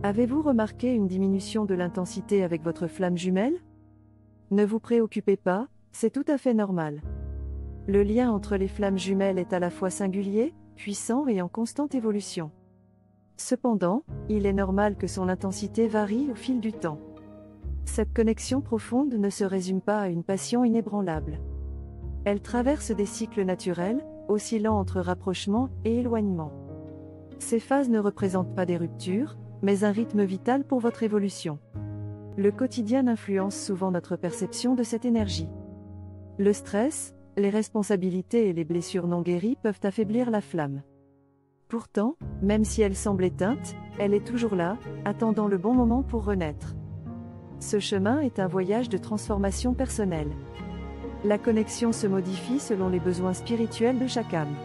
Avez-vous remarqué une diminution de l'intensité avec votre flamme jumelle? Ne vous préoccupez pas, c'est tout à fait normal. Le lien entre les flammes jumelles est à la fois singulier, puissant et en constante évolution. Cependant, il est normal que son intensité varie au fil du temps. Cette connexion profonde ne se résume pas à une passion inébranlable. Elle traverse des cycles naturels, oscillant entre rapprochement et éloignement. Ces phases ne représentent pas des ruptures, mais un rythme vital pour votre évolution. Le quotidien influence souvent notre perception de cette énergie. Le stress, les responsabilités et les blessures non guéries peuvent affaiblir la flamme. Pourtant, même si elle semble éteinte, elle est toujours là, attendant le bon moment pour renaître. Ce chemin est un voyage de transformation personnelle. La connexion se modifie selon les besoins spirituels de chaque âme.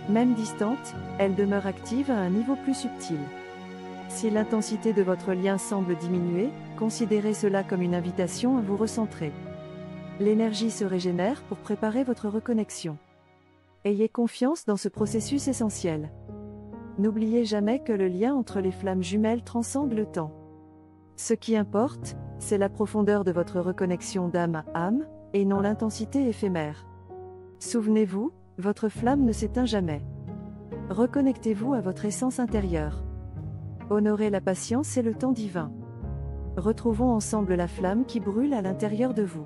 Même distante, elle demeure active à un niveau plus subtil. Si l'intensité de votre lien semble diminuer, considérez cela comme une invitation à vous recentrer. L'énergie se régénère pour préparer votre reconnexion. Ayez confiance dans ce processus essentiel. N'oubliez jamais que le lien entre les flammes jumelles transcende le temps. Ce qui importe, c'est la profondeur de votre reconnexion d'âme à âme, et non l'intensité éphémère. Souvenez-vous, votre flamme ne s'éteint jamais. Reconnectez-vous à votre essence intérieure. Honorez la patience et le temps divin. Retrouvons ensemble la flamme qui brûle à l'intérieur de vous.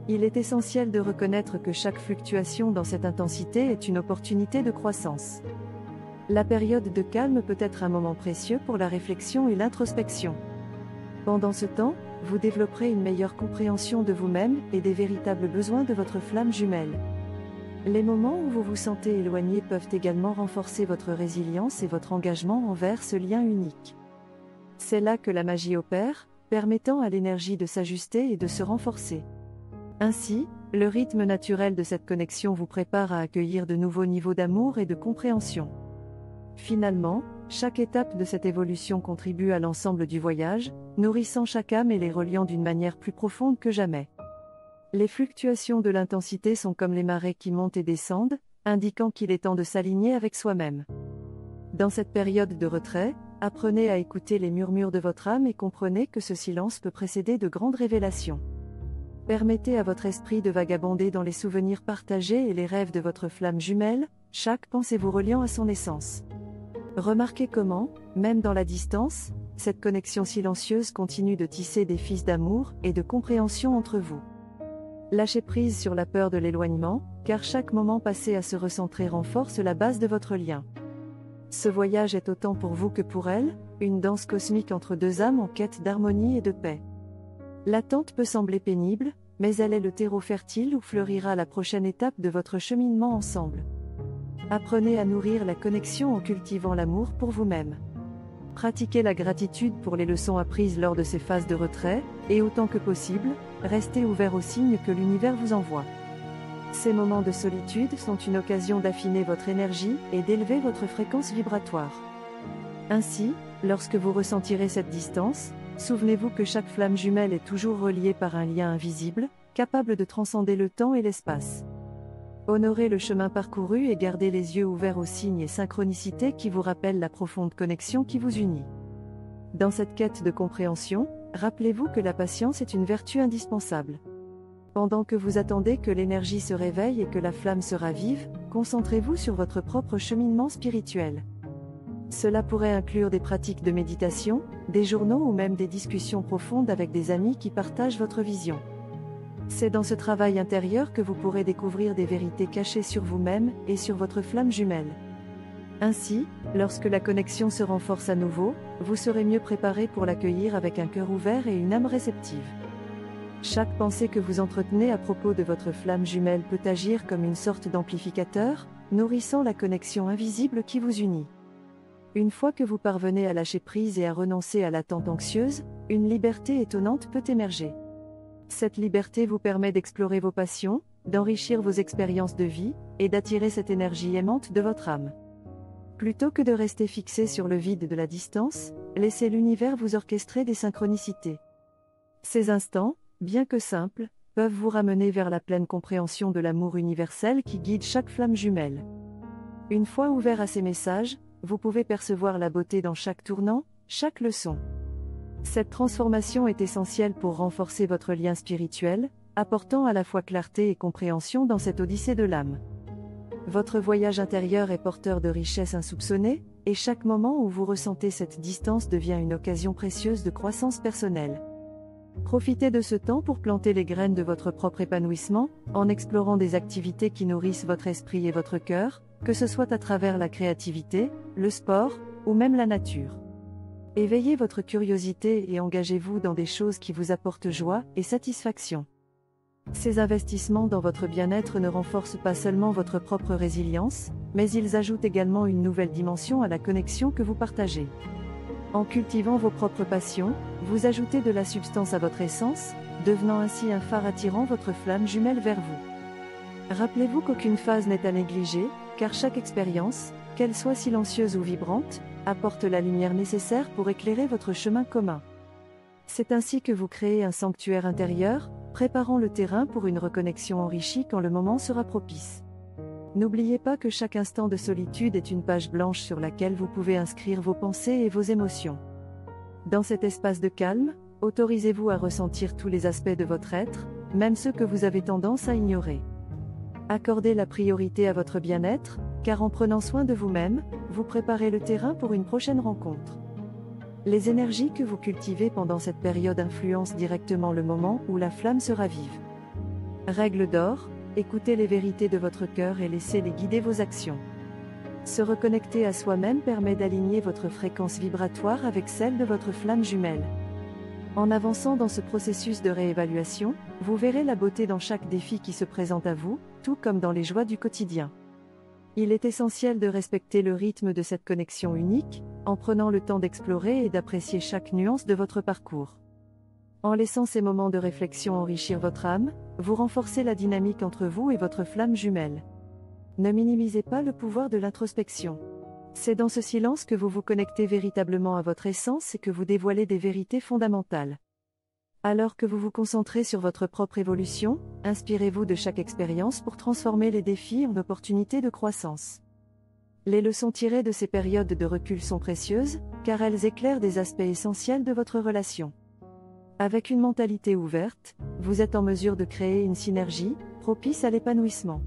Il est essentiel de reconnaître que chaque fluctuation dans cette intensité est une opportunité de croissance. La période de calme peut être un moment précieux pour la réflexion et l'introspection. Pendant ce temps, vous développerez une meilleure compréhension de vous-même et des véritables besoins de votre flamme jumelle. Les moments où vous vous sentez éloigné peuvent également renforcer votre résilience et votre engagement envers ce lien unique. C'est là que la magie opère, permettant à l'énergie de s'ajuster et de se renforcer. Ainsi, le rythme naturel de cette connexion vous prépare à accueillir de nouveaux niveaux d'amour et de compréhension. Finalement, chaque étape de cette évolution contribue à l'ensemble du voyage, nourrissant chaque âme et les reliant d'une manière plus profonde que jamais. Les fluctuations de l'intensité sont comme les marées qui montent et descendent, indiquant qu'il est temps de s'aligner avec soi-même. Dans cette période de retrait, apprenez à écouter les murmures de votre âme et comprenez que ce silence peut précéder de grandes révélations. Permettez à votre esprit de vagabonder dans les souvenirs partagés et les rêves de votre flamme jumelle, chaque pensée vous reliant à son essence. Remarquez comment, même dans la distance, cette connexion silencieuse continue de tisser des fils d'amour et de compréhension entre vous. Lâchez prise sur la peur de l'éloignement, car chaque moment passé à se recentrer renforce la base de votre lien. Ce voyage est autant pour vous que pour elle, une danse cosmique entre deux âmes en quête d'harmonie et de paix. L'attente peut sembler pénible, mais elle est le terreau fertile où fleurira la prochaine étape de votre cheminement ensemble. Apprenez à nourrir la connexion en cultivant l'amour pour vous-même. Pratiquez la gratitude pour les leçons apprises lors de ces phases de retrait, et autant que possible, restez ouvert aux signes que l'univers vous envoie. Ces moments de solitude sont une occasion d'affiner votre énergie et d'élever votre fréquence vibratoire. Ainsi, lorsque vous ressentirez cette distance, souvenez-vous que chaque flamme jumelle est toujours reliée par un lien invisible, capable de transcender le temps et l'espace. Honorez le chemin parcouru et gardez les yeux ouverts aux signes et synchronicités qui vous rappellent la profonde connexion qui vous unit. Dans cette quête de compréhension, rappelez-vous que la patience est une vertu indispensable. Pendant que vous attendez que l'énergie se réveille et que la flamme se ravive, concentrez-vous sur votre propre cheminement spirituel. Cela pourrait inclure des pratiques de méditation, des journaux ou même des discussions profondes avec des amis qui partagent votre vision. C'est dans ce travail intérieur que vous pourrez découvrir des vérités cachées sur vous-même et sur votre flamme jumelle. Ainsi, lorsque la connexion se renforce à nouveau, vous serez mieux préparé pour l'accueillir avec un cœur ouvert et une âme réceptive. Chaque pensée que vous entretenez à propos de votre flamme jumelle peut agir comme une sorte d'amplificateur, nourrissant la connexion invisible qui vous unit. Une fois que vous parvenez à lâcher prise et à renoncer à l'attente anxieuse, une liberté étonnante peut émerger. Cette liberté vous permet d'explorer vos passions, d'enrichir vos expériences de vie, et d'attirer cette énergie aimante de votre âme. Plutôt que de rester fixé sur le vide de la distance, laissez l'univers vous orchestrer des synchronicités. Ces instants, bien que simples, peuvent vous ramener vers la pleine compréhension de l'amour universel qui guide chaque flamme jumelle. Une fois ouvert à ces messages, vous pouvez percevoir la beauté dans chaque tournant, chaque leçon. Cette transformation est essentielle pour renforcer votre lien spirituel, apportant à la fois clarté et compréhension dans cette odyssée de l'âme. Votre voyage intérieur est porteur de richesses insoupçonnées, et chaque moment où vous ressentez cette distance devient une occasion précieuse de croissance personnelle. Profitez de ce temps pour planter les graines de votre propre épanouissement, en explorant des activités qui nourrissent votre esprit et votre cœur, que ce soit à travers la créativité, le sport, ou même la nature. Éveillez votre curiosité et engagez-vous dans des choses qui vous apportent joie et satisfaction. Ces investissements dans votre bien-être ne renforcent pas seulement votre propre résilience, mais ils ajoutent également une nouvelle dimension à la connexion que vous partagez. En cultivant vos propres passions, vous ajoutez de la substance à votre essence, devenant ainsi un phare attirant votre flamme jumelle vers vous. Rappelez-vous qu'aucune phase n'est à négliger, car chaque expérience, qu'elle soit silencieuse ou vibrante, apporte la lumière nécessaire pour éclairer votre chemin commun. C'est ainsi que vous créez un sanctuaire intérieur, préparant le terrain pour une reconnexion enrichie quand le moment sera propice. N'oubliez pas que chaque instant de solitude est une page blanche sur laquelle vous pouvez inscrire vos pensées et vos émotions. Dans cet espace de calme, autorisez-vous à ressentir tous les aspects de votre être, même ceux que vous avez tendance à ignorer. Accordez la priorité à votre bien-être, car en prenant soin de vous-même, vous préparez le terrain pour une prochaine rencontre. Les énergies que vous cultivez pendant cette période influencent directement le moment où la flamme se ravive. Règle d'or, écoutez les vérités de votre cœur et laissez-les guider vos actions. Se reconnecter à soi-même permet d'aligner votre fréquence vibratoire avec celle de votre flamme jumelle. En avançant dans ce processus de réévaluation, vous verrez la beauté dans chaque défi qui se présente à vous, tout comme dans les joies du quotidien. Il est essentiel de respecter le rythme de cette connexion unique, en prenant le temps d'explorer et d'apprécier chaque nuance de votre parcours. En laissant ces moments de réflexion enrichir votre âme, vous renforcez la dynamique entre vous et votre flamme jumelle. Ne minimisez pas le pouvoir de l'introspection. C'est dans ce silence que vous vous connectez véritablement à votre essence et que vous dévoilez des vérités fondamentales. Alors que vous vous concentrez sur votre propre évolution, inspirez-vous de chaque expérience pour transformer les défis en opportunités de croissance. Les leçons tirées de ces périodes de recul sont précieuses, car elles éclairent des aspects essentiels de votre relation. Avec une mentalité ouverte, vous êtes en mesure de créer une synergie, propice à l'épanouissement.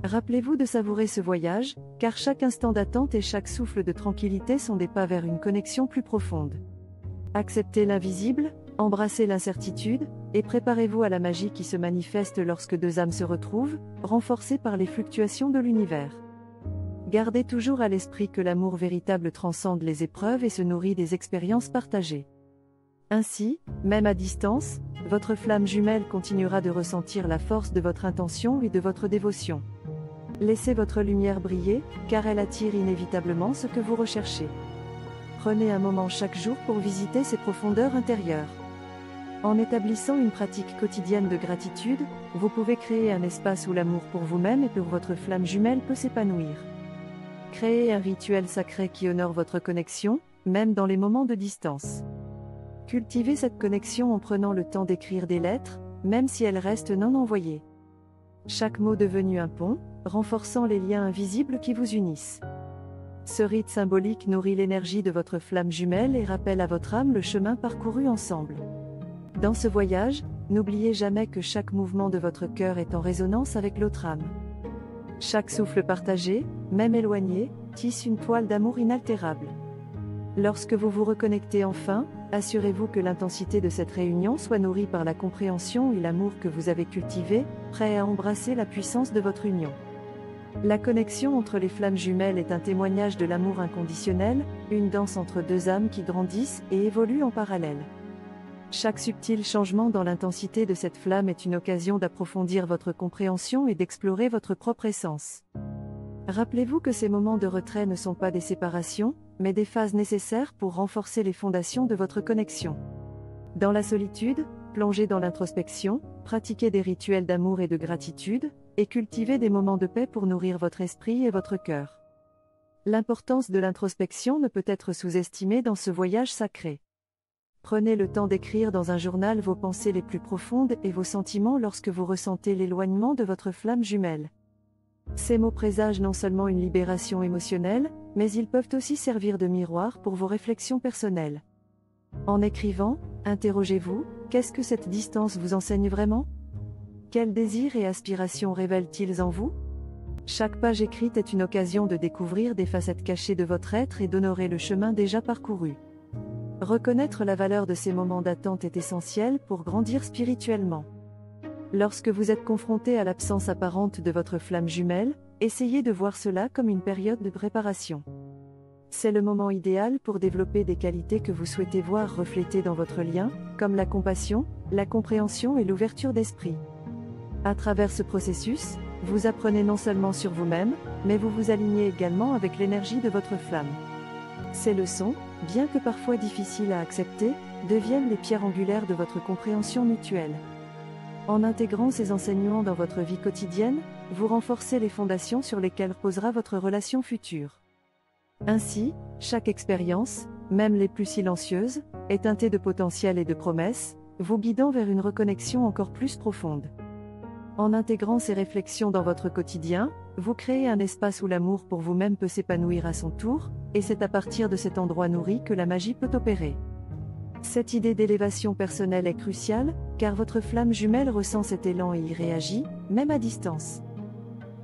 Rappelez-vous de savourer ce voyage, car chaque instant d'attente et chaque souffle de tranquillité sont des pas vers une connexion plus profonde. Acceptez l'invisible, embrassez l'incertitude, et préparez-vous à la magie qui se manifeste lorsque deux âmes se retrouvent, renforcées par les fluctuations de l'univers. Gardez toujours à l'esprit que l'amour véritable transcende les épreuves et se nourrit des expériences partagées. Ainsi, même à distance, votre flamme jumelle continuera de ressentir la force de votre intention et de votre dévotion. Laissez votre lumière briller, car elle attire inévitablement ce que vous recherchez. Prenez un moment chaque jour pour visiter ces profondeurs intérieures. En établissant une pratique quotidienne de gratitude, vous pouvez créer un espace où l'amour pour vous-même et pour votre flamme jumelle peut s'épanouir. Créez un rituel sacré qui honore votre connexion, même dans les moments de distance. Cultivez cette connexion en prenant le temps d'écrire des lettres, même si elles restent non envoyées. Chaque mot devenu un pont, renforçant les liens invisibles qui vous unissent. Ce rite symbolique nourrit l'énergie de votre flamme jumelle et rappelle à votre âme le chemin parcouru ensemble. Dans ce voyage, n'oubliez jamais que chaque mouvement de votre cœur est en résonance avec l'autre âme. Chaque souffle partagé, même éloigné, tisse une toile d'amour inaltérable. Lorsque vous vous reconnectez enfin, assurez-vous que l'intensité de cette réunion soit nourrie par la compréhension et l'amour que vous avez cultivé, prêt à embrasser la puissance de votre union. La connexion entre les flammes jumelles est un témoignage de l'amour inconditionnel, une danse entre deux âmes qui grandissent et évoluent en parallèle. Chaque subtil changement dans l'intensité de cette flamme est une occasion d'approfondir votre compréhension et d'explorer votre propre essence. Rappelez-vous que ces moments de retrait ne sont pas des séparations, mais des phases nécessaires pour renforcer les fondations de votre connexion. Dans la solitude, plongez dans l'introspection, pratiquez des rituels d'amour et de gratitude, et cultivez des moments de paix pour nourrir votre esprit et votre cœur. L'importance de l'introspection ne peut être sous-estimée dans ce voyage sacré. Prenez le temps d'écrire dans un journal vos pensées les plus profondes et vos sentiments lorsque vous ressentez l'éloignement de votre flamme jumelle. Ces mots présagent non seulement une libération émotionnelle, mais ils peuvent aussi servir de miroir pour vos réflexions personnelles. En écrivant, interrogez-vous, qu'est-ce que cette distance vous enseigne vraiment? Quels désirs et aspirations révèlent-ils en vous? Chaque page écrite est une occasion de découvrir des facettes cachées de votre être et d'honorer le chemin déjà parcouru. Reconnaître la valeur de ces moments d'attente est essentiel pour grandir spirituellement. Lorsque vous êtes confronté à l'absence apparente de votre flamme jumelle, essayez de voir cela comme une période de préparation. C'est le moment idéal pour développer des qualités que vous souhaitez voir reflétées dans votre lien, comme la compassion, la compréhension et l'ouverture d'esprit. À travers ce processus, vous apprenez non seulement sur vous-même, mais vous vous alignez également avec l'énergie de votre flamme. Ces leçons, bien que parfois difficiles à accepter, deviennent les pierres angulaires de votre compréhension mutuelle. En intégrant ces enseignements dans votre vie quotidienne, vous renforcez les fondations sur lesquelles reposera votre relation future. Ainsi, chaque expérience, même les plus silencieuses, est teintée de potentiel et de promesses, vous guidant vers une reconnexion encore plus profonde. En intégrant ces réflexions dans votre quotidien, vous créez un espace où l'amour pour vous-même peut s'épanouir à son tour, et c'est à partir de cet endroit nourri que la magie peut opérer. Cette idée d'élévation personnelle est cruciale, car votre flamme jumelle ressent cet élan et y réagit, même à distance.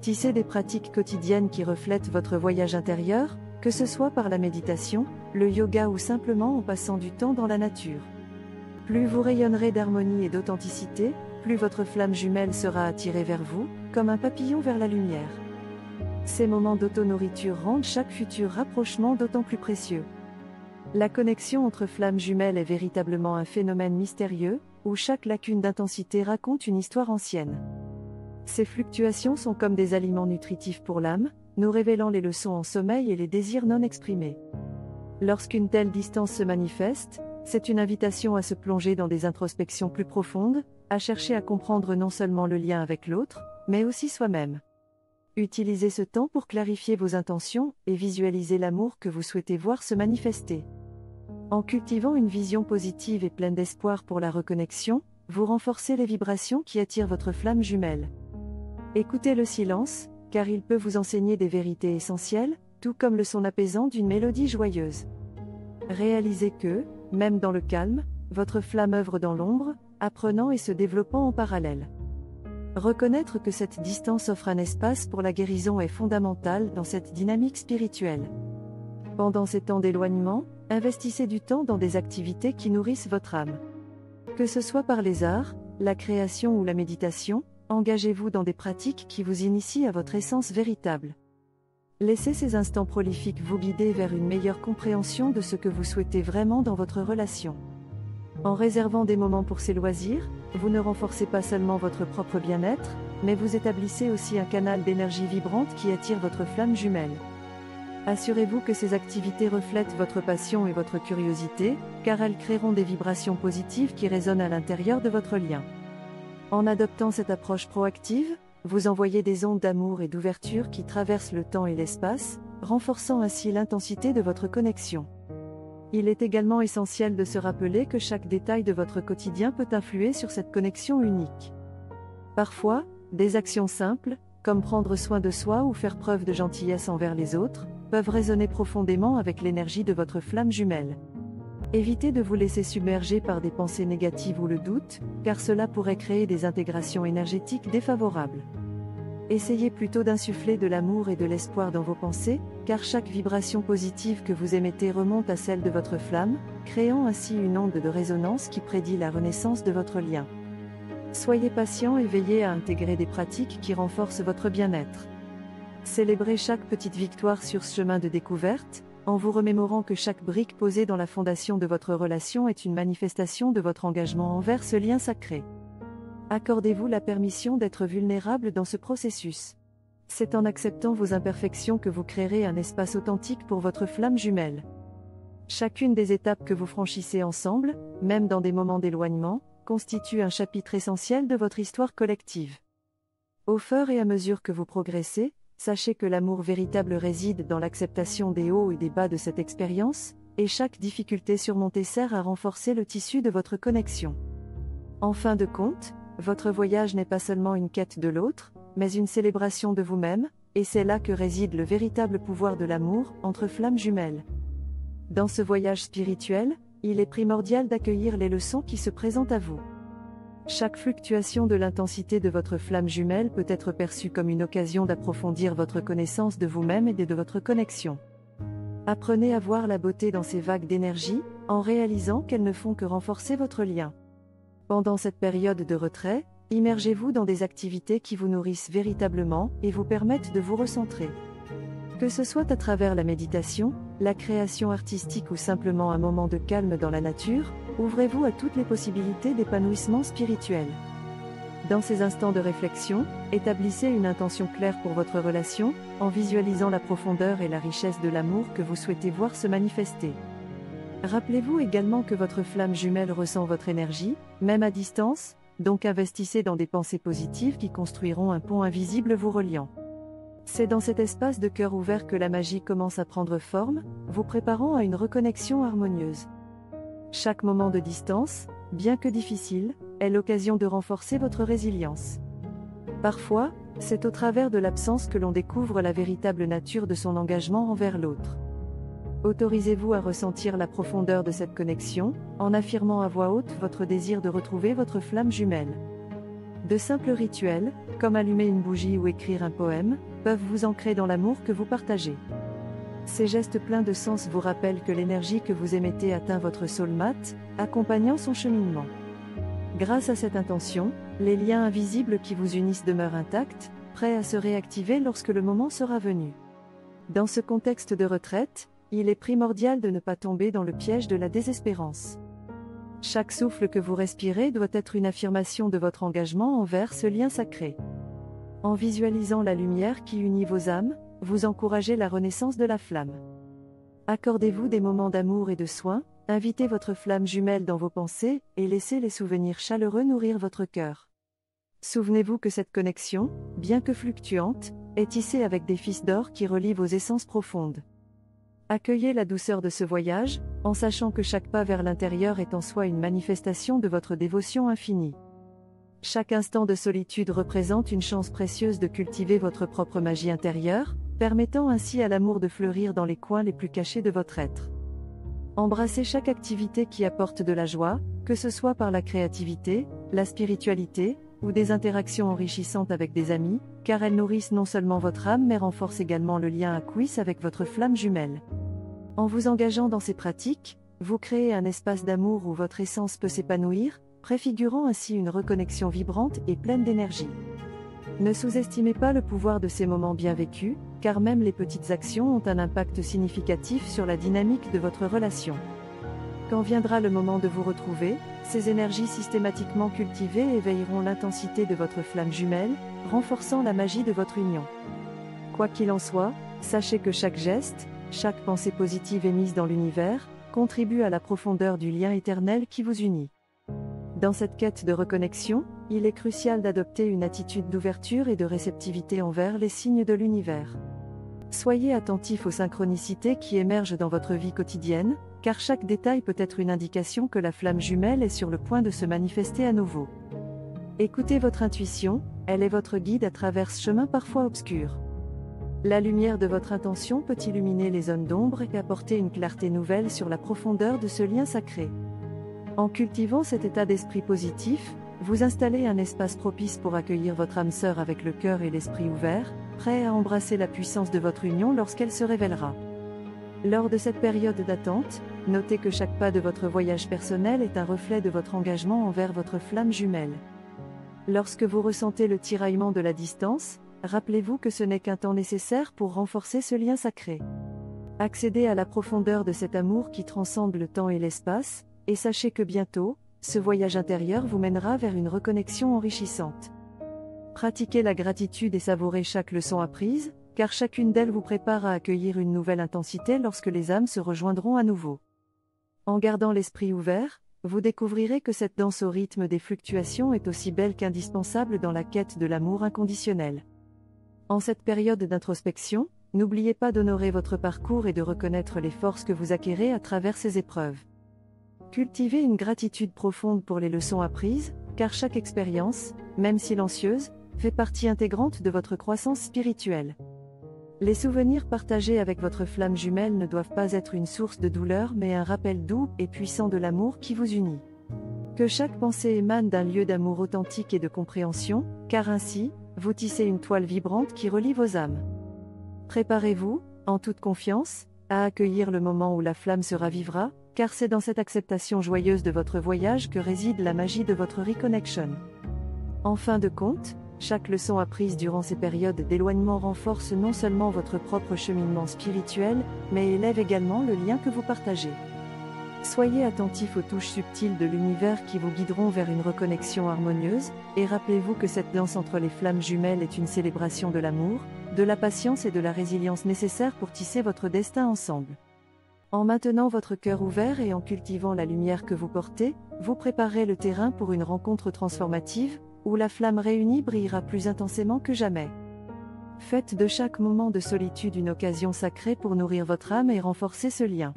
Tissez des pratiques quotidiennes qui reflètent votre voyage intérieur, que ce soit par la méditation, le yoga ou simplement en passant du temps dans la nature. Plus vous rayonnerez d'harmonie et d'authenticité, plus votre flamme jumelle sera attirée vers vous, comme un papillon vers la lumière. Ces moments d'auto-nourriture rendent chaque futur rapprochement d'autant plus précieux. La connexion entre flammes jumelles est véritablement un phénomène mystérieux, où chaque lacune d'intensité raconte une histoire ancienne. Ces fluctuations sont comme des aliments nutritifs pour l'âme, nous révélant les leçons en sommeil et les désirs non exprimés. Lorsqu'une telle distance se manifeste, c'est une invitation à se plonger dans des introspections plus profondes, à chercher à comprendre non seulement le lien avec l'autre, mais aussi soi-même. Utilisez ce temps pour clarifier vos intentions et visualiser l'amour que vous souhaitez voir se manifester. En cultivant une vision positive et pleine d'espoir pour la reconnexion, vous renforcez les vibrations qui attirent votre flamme jumelle. Écoutez le silence, car il peut vous enseigner des vérités essentielles, tout comme le son apaisant d'une mélodie joyeuse. Réalisez que, même dans le calme, votre flamme œuvre dans l'ombre, apprenant et se développant en parallèle. Reconnaître que cette distance offre un espace pour la guérison est fondamental dans cette dynamique spirituelle. Pendant ces temps d'éloignement, investissez du temps dans des activités qui nourrissent votre âme. Que ce soit par les arts, la création ou la méditation, engagez-vous dans des pratiques qui vous initient à votre essence véritable. Laissez ces instants prolifiques vous guider vers une meilleure compréhension de ce que vous souhaitez vraiment dans votre relation. En réservant des moments pour ces loisirs, vous ne renforcez pas seulement votre propre bien-être, mais vous établissez aussi un canal d'énergie vibrante qui attire votre flamme jumelle. Assurez-vous que ces activités reflètent votre passion et votre curiosité, car elles créeront des vibrations positives qui résonnent à l'intérieur de votre lien. En adoptant cette approche proactive, vous envoyez des ondes d'amour et d'ouverture qui traversent le temps et l'espace, renforçant ainsi l'intensité de votre connexion. Il est également essentiel de se rappeler que chaque détail de votre quotidien peut influer sur cette connexion unique. Parfois, des actions simples, comme prendre soin de soi ou faire preuve de gentillesse envers les autres, peuvent résonner profondément avec l'énergie de votre flamme jumelle. Évitez de vous laisser submerger par des pensées négatives ou le doute, car cela pourrait créer des intégrations énergétiques défavorables. Essayez plutôt d'insuffler de l'amour et de l'espoir dans vos pensées, car chaque vibration positive que vous émettez remonte à celle de votre flamme, créant ainsi une onde de résonance qui prédit la renaissance de votre lien. Soyez patient et veillez à intégrer des pratiques qui renforcent votre bien-être. Célébrez chaque petite victoire sur ce chemin de découverte, en vous remémorant que chaque brique posée dans la fondation de votre relation est une manifestation de votre engagement envers ce lien sacré. Accordez-vous la permission d'être vulnérable dans ce processus. C'est en acceptant vos imperfections que vous créerez un espace authentique pour votre flamme jumelle. Chacune des étapes que vous franchissez ensemble, même dans des moments d'éloignement, constitue un chapitre essentiel de votre histoire collective. Au fur et à mesure que vous progressez, sachez que l'amour véritable réside dans l'acceptation des hauts et des bas de cette expérience, et chaque difficulté surmontée sert à renforcer le tissu de votre connexion. En fin de compte, votre voyage n'est pas seulement une quête de l'autre, mais une célébration de vous-même, et c'est là que réside le véritable pouvoir de l'amour, entre flammes jumelles. Dans ce voyage spirituel, il est primordial d'accueillir les leçons qui se présentent à vous. Chaque fluctuation de l'intensité de votre flamme jumelle peut être perçue comme une occasion d'approfondir votre connaissance de vous-même et de votre connexion. Apprenez à voir la beauté dans ces vagues d'énergie, en réalisant qu'elles ne font que renforcer votre lien. Pendant cette période de retrait, immergez-vous dans des activités qui vous nourrissent véritablement et vous permettent de vous recentrer. Que ce soit à travers la méditation, la création artistique ou simplement un moment de calme dans la nature, ouvrez-vous à toutes les possibilités d'épanouissement spirituel. Dans ces instants de réflexion, établissez une intention claire pour votre relation, en visualisant la profondeur et la richesse de l'amour que vous souhaitez voir se manifester. Rappelez-vous également que votre flamme jumelle ressent votre énergie, même à distance, donc investissez dans des pensées positives qui construiront un pont invisible vous reliant. C'est dans cet espace de cœur ouvert que la magie commence à prendre forme, vous préparant à une reconnexion harmonieuse. Chaque moment de distance, bien que difficile, est l'occasion de renforcer votre résilience. Parfois, c'est au travers de l'absence que l'on découvre la véritable nature de son engagement envers l'autre. Autorisez-vous à ressentir la profondeur de cette connexion, en affirmant à voix haute votre désir de retrouver votre flamme jumelle. De simples rituels, comme allumer une bougie ou écrire un poème, peuvent vous ancrer dans l'amour que vous partagez. Ces gestes pleins de sens vous rappellent que l'énergie que vous émettez atteint votre soulmate, accompagnant son cheminement. Grâce à cette intention, les liens invisibles qui vous unissent demeurent intacts, prêts à se réactiver lorsque le moment sera venu. Dans ce contexte de retraite, il est primordial de ne pas tomber dans le piège de la désespérance. Chaque souffle que vous respirez doit être une affirmation de votre engagement envers ce lien sacré. En visualisant la lumière qui unit vos âmes, vous encouragez la renaissance de la flamme. Accordez-vous des moments d'amour et de soin, invitez votre flamme jumelle dans vos pensées, et laissez les souvenirs chaleureux nourrir votre cœur. Souvenez-vous que cette connexion, bien que fluctuante, est tissée avec des fils d'or qui relient vos essences profondes. Accueillez la douceur de ce voyage, en sachant que chaque pas vers l'intérieur est en soi une manifestation de votre dévotion infinie. Chaque instant de solitude représente une chance précieuse de cultiver votre propre magie intérieure, permettant ainsi à l'amour de fleurir dans les coins les plus cachés de votre être. Embrassez chaque activité qui apporte de la joie, que ce soit par la créativité, la spiritualité, ou des interactions enrichissantes avec des amis, car elles nourrissent non seulement votre âme mais renforcent également le lien aquis avec votre flamme jumelle. En vous engageant dans ces pratiques, vous créez un espace d'amour où votre essence peut s'épanouir, préfigurant ainsi une reconnexion vibrante et pleine d'énergie. Ne sous-estimez pas le pouvoir de ces moments bien vécus, car même les petites actions ont un impact significatif sur la dynamique de votre relation. Quand viendra le moment de vous retrouver, ces énergies systématiquement cultivées éveilleront l'intensité de votre flamme jumelle, renforçant la magie de votre union. Quoi qu'il en soit, sachez que chaque geste, chaque pensée positive émise dans l'univers, contribue à la profondeur du lien éternel qui vous unit. Dans cette quête de reconnexion, il est crucial d'adopter une attitude d'ouverture et de réceptivité envers les signes de l'univers. Soyez attentif aux synchronicités qui émergent dans votre vie quotidienne, car chaque détail peut être une indication que la flamme jumelle est sur le point de se manifester à nouveau. Écoutez votre intuition, elle est votre guide à travers ce chemin parfois obscur. La lumière de votre intention peut illuminer les zones d'ombre et apporter une clarté nouvelle sur la profondeur de ce lien sacré. En cultivant cet état d'esprit positif, vous installez un espace propice pour accueillir votre âme sœur avec le cœur et l'esprit ouverts, prêt à embrasser la puissance de votre union lorsqu'elle se révélera. Lors de cette période d'attente, notez que chaque pas de votre voyage personnel est un reflet de votre engagement envers votre flamme jumelle. Lorsque vous ressentez le tiraillement de la distance, rappelez-vous que ce n'est qu'un temps nécessaire pour renforcer ce lien sacré. Accédez à la profondeur de cet amour qui transcende le temps et l'espace, et sachez que bientôt, ce voyage intérieur vous mènera vers une reconnexion enrichissante. Pratiquez la gratitude et savourez chaque leçon apprise, car chacune d'elles vous prépare à accueillir une nouvelle intensité lorsque les âmes se rejoindront à nouveau. En gardant l'esprit ouvert, vous découvrirez que cette danse au rythme des fluctuations est aussi belle qu'indispensable dans la quête de l'amour inconditionnel. En cette période d'introspection, n'oubliez pas d'honorer votre parcours et de reconnaître les forces que vous acquérez à travers ces épreuves. Cultivez une gratitude profonde pour les leçons apprises, car chaque expérience, même silencieuse, fait partie intégrante de votre croissance spirituelle. Les souvenirs partagés avec votre flamme jumelle ne doivent pas être une source de douleur mais un rappel doux et puissant de l'amour qui vous unit. Que chaque pensée émane d'un lieu d'amour authentique et de compréhension, car ainsi, vous tissez une toile vibrante qui relie vos âmes. Préparez-vous, en toute confiance, à accueillir le moment où la flamme se ravivera, car c'est dans cette acceptation joyeuse de votre voyage que réside la magie de votre reconnection. En fin de compte, chaque leçon apprise durant ces périodes d'éloignement renforce non seulement votre propre cheminement spirituel, mais élève également le lien que vous partagez. Soyez attentifs aux touches subtiles de l'univers qui vous guideront vers une reconnexion harmonieuse, et rappelez-vous que cette danse entre les flammes jumelles est une célébration de l'amour, de la patience et de la résilience nécessaires pour tisser votre destin ensemble. En maintenant votre cœur ouvert et en cultivant la lumière que vous portez, vous préparez le terrain pour une rencontre transformative, où la flamme réunie brillera plus intensément que jamais. Faites de chaque moment de solitude une occasion sacrée pour nourrir votre âme et renforcer ce lien.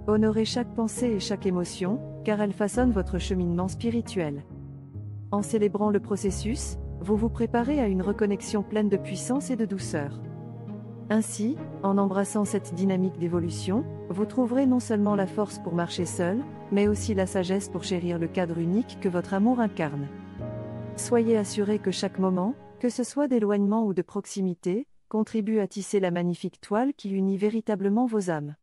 Honorez chaque pensée et chaque émotion, car elles façonnent votre cheminement spirituel. En célébrant le processus, vous vous préparez à une reconnexion pleine de puissance et de douceur. Ainsi, en embrassant cette dynamique d'évolution, vous trouverez non seulement la force pour marcher seul, mais aussi la sagesse pour chérir le cadre unique que votre amour incarne. Soyez assurés que chaque moment, que ce soit d'éloignement ou de proximité, contribue à tisser la magnifique toile qui unit véritablement vos âmes.